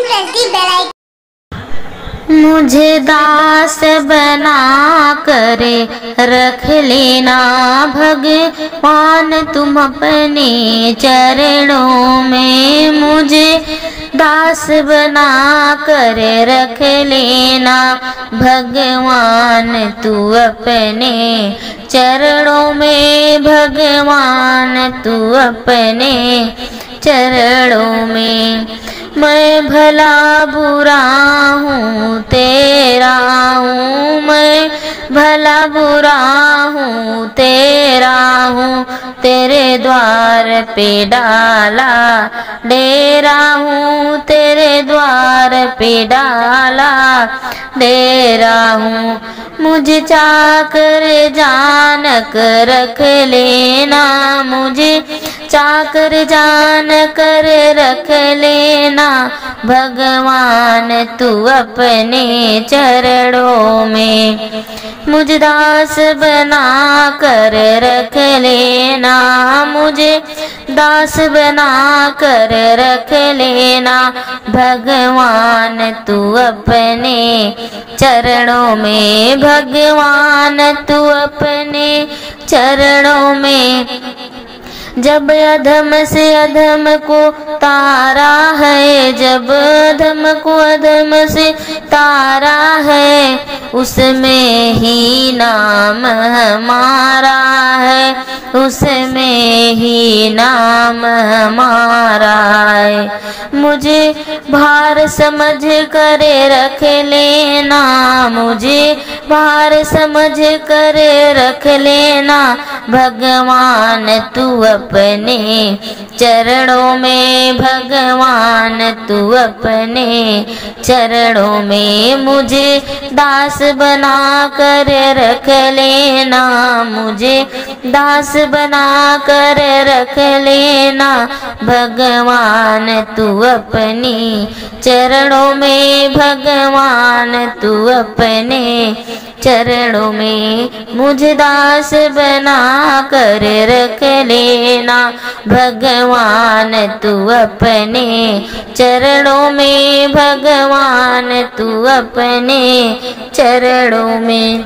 Press दी bell icon. मुझे दास बना करे रख लेना भगवान तुम अपने चरणों में। मुझे दास बना कर रख लेना भगवान तू अपने चरणों में। भगवान तू अपने चरणों में। मैं भला बुरा हूँ तेरा हूँ, मैं भला बुरा हूँ तेरा हूँ। तेरे द्वार पे डाला डेरा हूँ, तेरे द्वार पे डाला डेरा हूँ। मुझे चाकर जान कर रख लेना, मुझे चाकर जान कर रख लेना भगवान तू अपने चरणों में। मुझे दास बना कर रख लेना, मुझे दास बना कर रख लेना भगवान तू अपने चरणों में। भगवान तू अपने चरणों में। जब अधम से अधम को तारा है, जब अधम को अधम से तारा है, उसमें ही नाम हमारा है, उसमें ही नाम हमारा है। मुझे भार समझ कर रख लेना, मुझे भार समझ कर रख लेना भगवान तू अपने चरणों में। भगवान तू अपने चरणों में। मुझे दास बना कर रख लेना, मुझे दास बना कर रख लेना भगवान तू अपनी चरणों में। भगवान तू अपने चरणों में। मुझे दास बना कर रख लेना भगवान तू अपने चरणों में। भगवान तू अपने चरणों में।